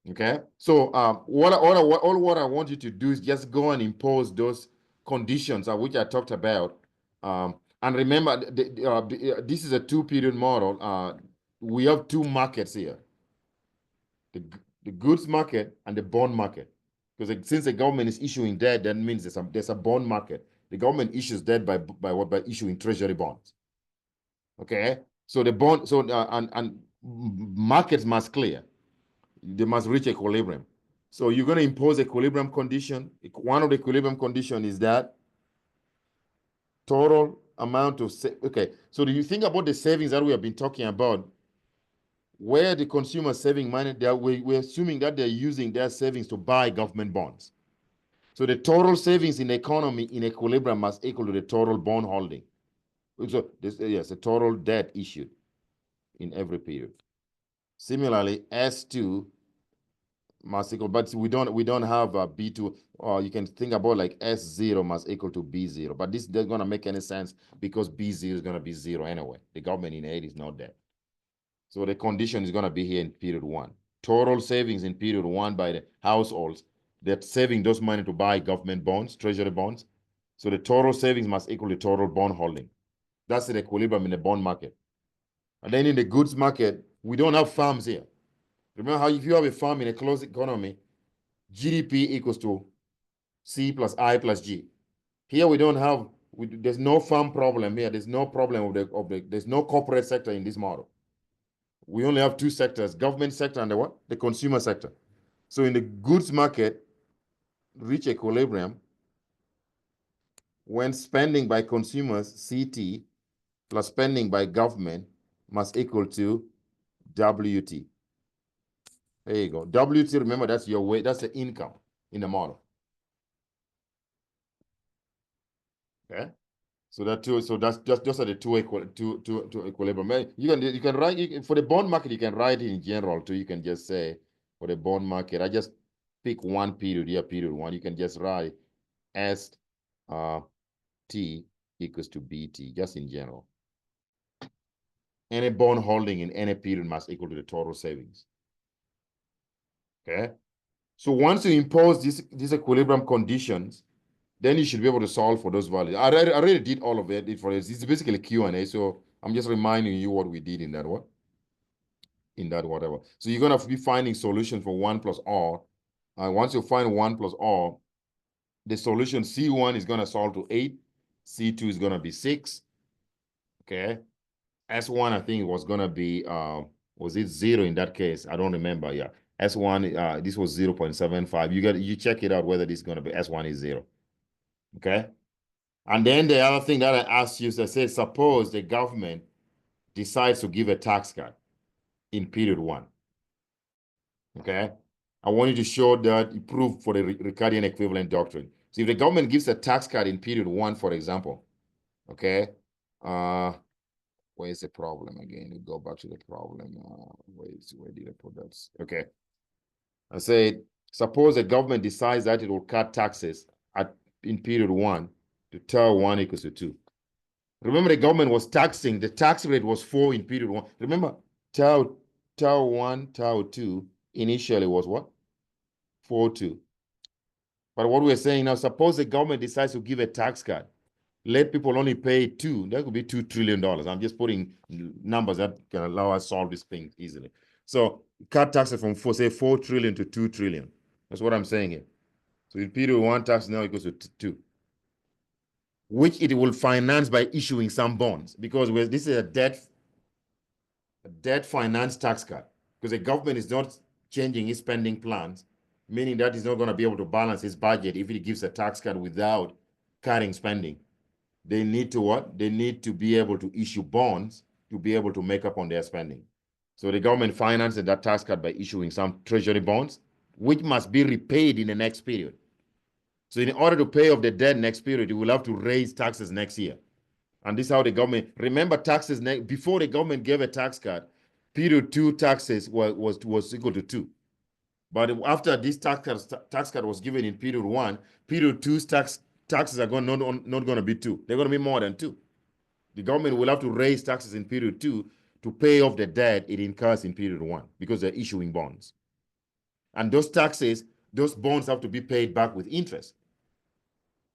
Speaker 1: Okay, so what I want you to do is just go and impose those conditions which I talked about. And remember, this is a 2-period model. We have 2 markets here, the goods market and the bond market. Because since the government is issuing debt, that means there's a bond market. The government issues debt by issuing treasury bonds. Okay, so the bond, and markets must clear. They must reach equilibrium. So you're going to impose equilibrium condition. One of the equilibrium condition is that total amount of, okay, so do you think about the savings that we have been talking about, where the consumer saving money, we're assuming that they're using their savings to buy government bonds. So the total savings in the economy in equilibrium must equal to the total bond holding. So yes, the total debt issued in every period. Similarly, S2 must equal, but we don't have B2, or you can think about like S0 must equal to B0, but this isn't going to make any sense because B0 is going to be 0 anyway. The government in aid is not there. So the condition is going to be here in period 1. Total savings in period 1 by the households, they're saving those money to buy government bonds, treasury bonds. So the total savings must equal the total bond holding. That's the equilibrium in the bond market. And then in the goods market, we don't have farms here. Remember how if you have a farm in a closed economy, GDP equals to C plus I plus G. Here we don't have, there's no farm problem here. There's no problem there's no corporate sector in this model. We only have 2 sectors, government sector and the consumer sector. So in the goods market, reach equilibrium when spending by consumers, CT, plus spending by government must equal to WT. There you go. WT, remember, that's your way, that's the income in the model. Okay. So that two, so that's just those are the two equilibrium. You can write for the bond market, you can write it in general too. You can just say for the bond market, I just pick one period here, period 1. You can just write S T equals to BT, just in general. Any bond holding in any period must equal to the total savings. Okay. So once you impose these equilibrium conditions, then you should be able to solve for those values. I already did all of it for this. It's basically Q&A, so I'm just reminding you what we did in that one. In that whatever. So you're going to be finding solution for 1 plus R. Once you find 1 plus R, the solution C1 is going to solve to 8. C2 is going to be 6. Okay. S1, I think it was going to be, was it 0 in that case? I don't remember. Yeah. S1, this was 0.75. You check it out whether this is going to be S1 is 0. Okay. And then the other thing that I asked you is I said, suppose the government decides to give a tax cut in period 1. Okay. I want you to show that you prove for the Ricardian equivalent doctrine. So if the government gives a tax cut in period 1, for example, okay, Where's the problem again? We go back to the problem. Where did I put that? Okay. I said, suppose the government decides that it will cut taxes in period 1 to tau 1 equals to 2. Remember, the government was taxing, the tax rate was 4 in period 1. Remember, tau 1, tau 2 initially was what? 4.2. But what we're saying now, suppose the government decides to give a tax cut, let people only pay 2, that could be $2 trillion. I'm just putting numbers that can allow us to solve this thing easily. So cut taxes from say 4 trillion to 2 trillion. That's what I'm saying here. So in period 1, tax now equals to 2, which it will finance by issuing some bonds, because this is a debt finance tax cut, because the government is not changing its spending plans, meaning that it's not going to be able to balance its budget if it gives a tax cut without cutting spending. They need to what? They need to be able to issue bonds to be able to make up on their spending. So the government finances that tax cut by issuing some treasury bonds, which must be repaid in the next period. So in order to pay off the debt next period, you will have to raise taxes next year. And this is how the government, remember taxes, before the government gave a tax cut, period 2 taxes was equal to 2. But after this tax cut was given in period 1, period 2's taxes are not going to be 2. They're going to be more than 2. The government will have to raise taxes in period 2 to pay off the debt it incurs in period 1, because they're issuing bonds. And those taxes, those bonds have to be paid back with interest.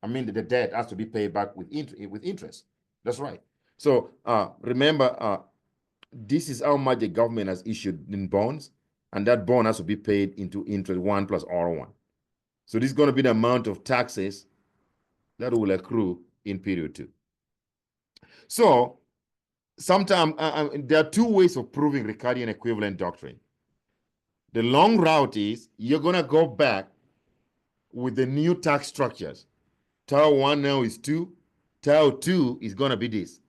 Speaker 1: I mean, the debt has to be paid back with interest. That's right. So remember, this is how much the government has issued in bonds, and that bond has to be paid into interest 1 plus R1. So this is going to be the amount of taxes that will accrue in period 2. So sometimes there are 2 ways of proving Ricardian equivalent doctrine. The long route is you're going to go back with the new tax structures. Tau 1 now is 2. Tau 2 is going to be this.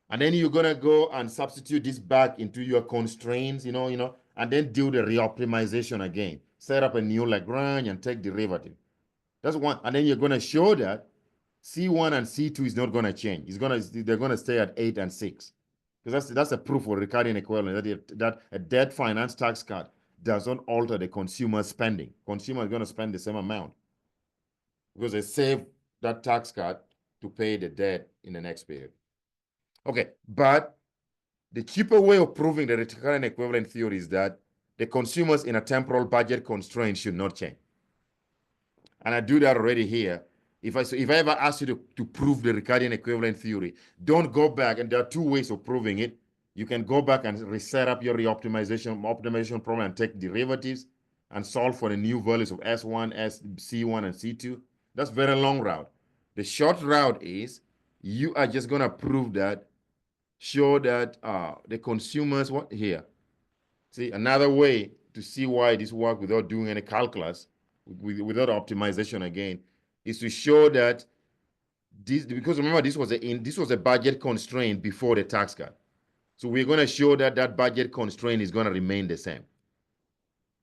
Speaker 1: And then you're going to go and substitute this back into your constraints, and then do the reoptimization again. Set up a new Lagrange and take derivative. That's one. And then you're going to show that C1 and C2 is not going to change. They're going to stay at 8 and 6. Because that's a proof for Ricardian equivalent, that a debt finance tax cut does not alter the consumer spending. Consumer is going to spend the same amount because they save that tax cut to pay the debt in the next period. Okay, but the cheaper way of proving the Ricardian equivalent theory is that the consumers in a temporal budget constraint should not change. And I do that already here. If I ever ask you to prove the Ricardian equivalent theory, don't go back, and there are 2 ways of proving it. You can go back and reset up your optimization problem and take derivatives and solve for the new values of S1, C1, and C2. That's very long route. The short route is you are just going to prove that, show that the consumers, what here? See, another way to see why this works without doing any calculus, without optimization again, is to show that this, because remember this was a budget constraint before the tax cut. So we're going to show that that budget constraint is going to remain the same.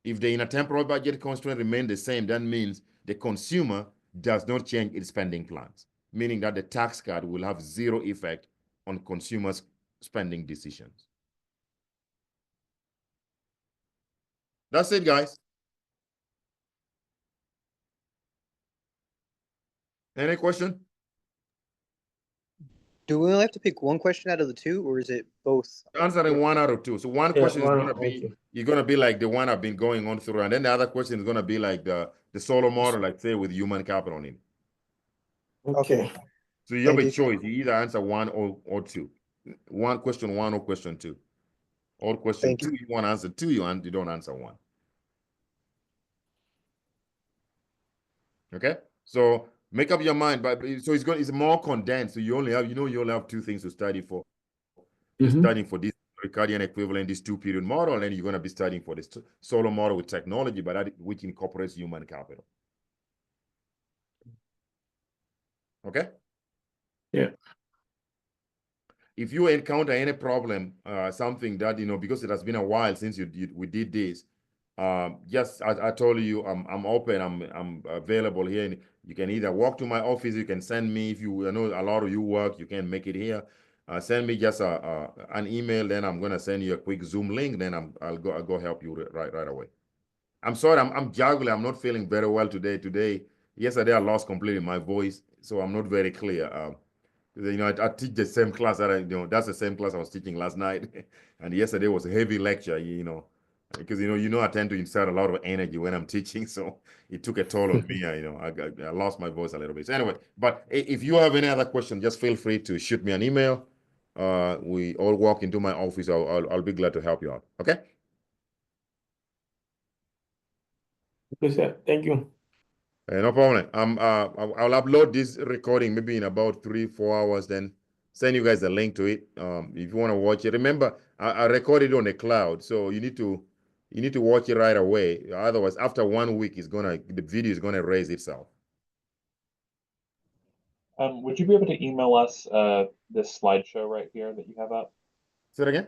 Speaker 1: If the intertemporal budget constraint remain the same, that means the consumer does not change its spending plans, meaning that the tax cut will have 0 effect on consumers' spending decisions. That's it, guys. Any question?
Speaker 5: Do we only have to pick one question out of the 2, or is it both?
Speaker 1: Answering 1 out of 2. So one question is
Speaker 2: one
Speaker 1: going to be,
Speaker 2: okay.
Speaker 1: you're going to be like the one I've been going on through, and then the other question is going to be like the solo model, like say with human capital in it.
Speaker 2: Okay.
Speaker 1: So you have
Speaker 5: Thank
Speaker 1: a
Speaker 5: you.
Speaker 1: choice. You either answer 1 or 2. Question 1 or question 2. Or question
Speaker 5: Thank
Speaker 1: 2, you want to answer 2, you don't answer 1. Okay? So make up your mind, but so it's more condensed. So you only have 2 things to study for. You're studying for this Ricardian equivalent, this 2-period model, and then you're going to be studying for this solo model with technology, but which incorporates human capital. Okay?
Speaker 2: Yeah.
Speaker 1: If you encounter any problem, something that, because it has been a while since we did this, yes, I told you, I'm open, I'm available here. And you can either walk to my office, you can send me, if you know a lot of you work, you can make it here. send me just an email. Then I'm gonna send you a quick Zoom link. Then I'll go help you right away. I'm sorry, I'm juggling. I'm not feeling very well today. Yesterday I lost completely my voice, so I'm not very clear. I teach the same class that's the same class I was teaching last night, and yesterday was a heavy lecture. Because I tend to insert a lot of energy when I'm teaching, so it took a toll on me. I lost my voice a little bit. So anyway, but if you have any other question, just feel free to shoot me an email. We all walk into my office. I'll be glad to help you out. Okay.
Speaker 2: Okay, sir. Thank you.
Speaker 1: No problem. I'll upload this recording maybe in about 3-4 hours, then send you guys a link to it. If you want to watch it, remember I recorded it on the cloud, so you need to watch it right away. Otherwise, after 1 week, the video is gonna raise itself.
Speaker 4: Would you be able to email us this slideshow right here that you have up?
Speaker 1: Say it again.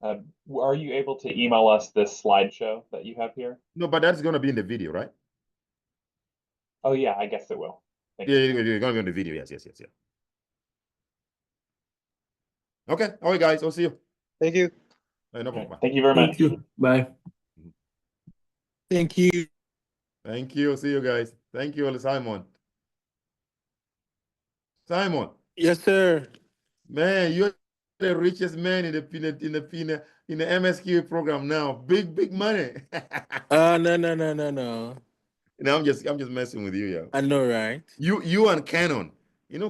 Speaker 4: Are you able to email us this slideshow that you have here?
Speaker 1: No, but that's gonna be in the video, right?
Speaker 4: Oh yeah, I guess it will. Thank
Speaker 1: Yeah,
Speaker 4: you.
Speaker 1: you're gonna be on the video. Yes. Okay. All right, guys. I'll see you.
Speaker 5: Thank you.
Speaker 1: No problem.
Speaker 4: Thank you very much.
Speaker 2: Thank you. Bye.
Speaker 3: Thank you.
Speaker 1: Thank you. See you guys. Thank you, Simon. Simon.
Speaker 3: Yes, sir.
Speaker 1: Man, you're the richest man in the MSQ program now. Big money.
Speaker 3: No.
Speaker 1: No, I'm just messing with you, yeah.
Speaker 3: I know, right?
Speaker 1: You and Cannon.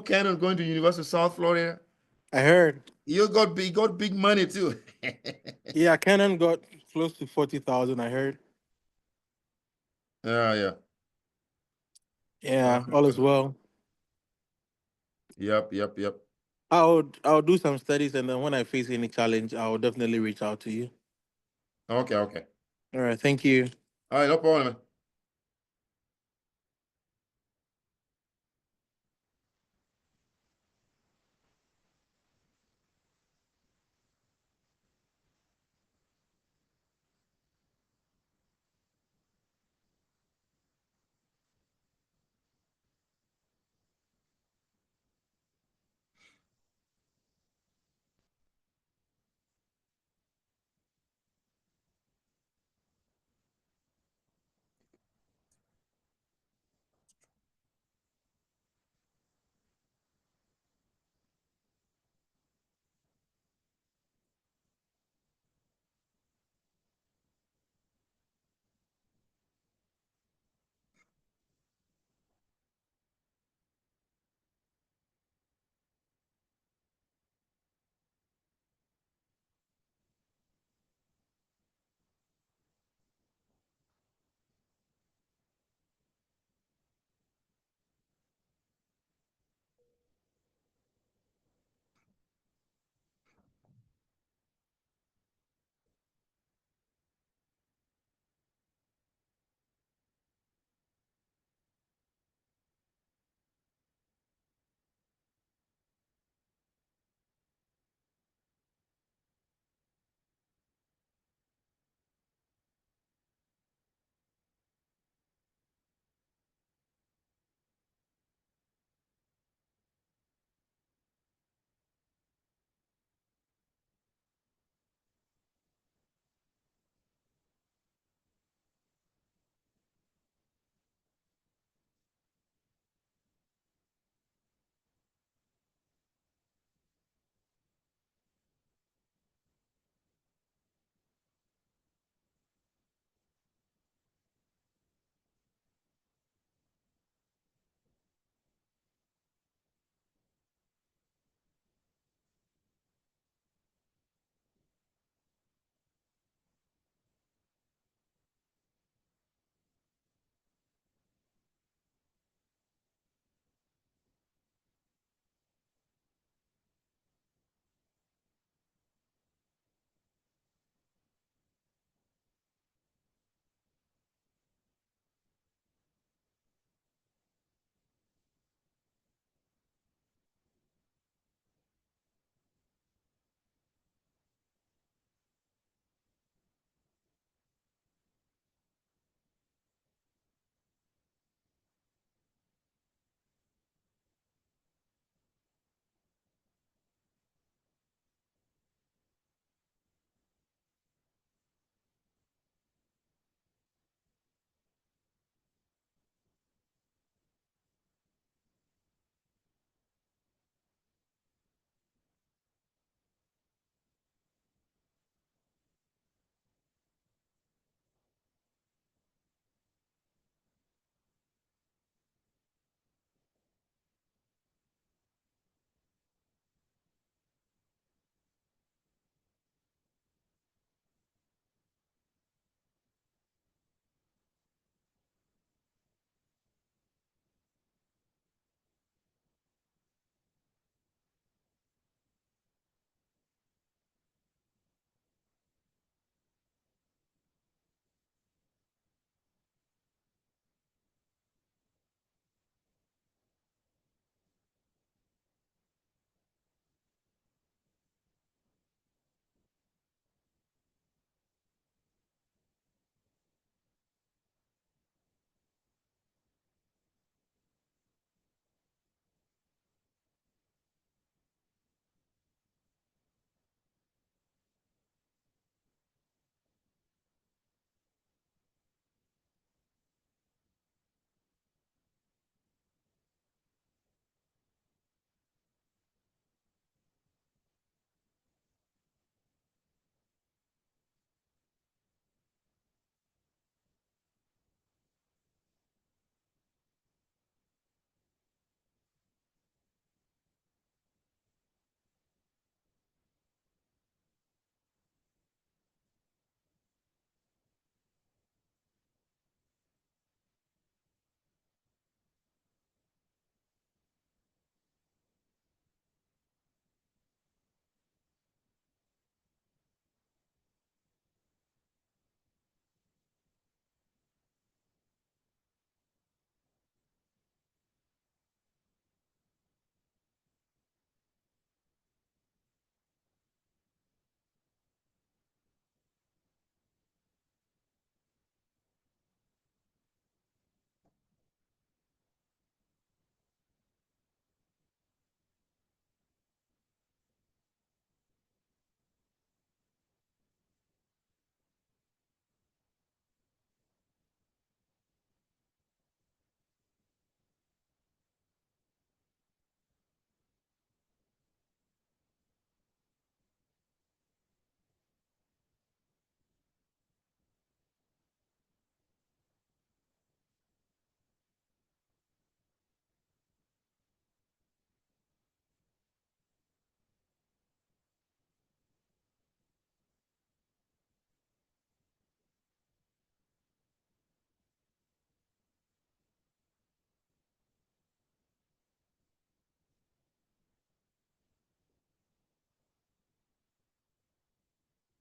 Speaker 1: Cannon going to University of South Florida.
Speaker 3: I heard.
Speaker 1: You got big money too.
Speaker 3: Yeah, Canon got close to 40,000. I heard.
Speaker 1: Yeah.
Speaker 3: Yeah, all is well.
Speaker 1: Yep.
Speaker 3: I'll do some studies, and then when I face any challenge, I'll definitely reach out to you.
Speaker 1: Okay.
Speaker 3: All right, thank you.
Speaker 1: All right, no problem.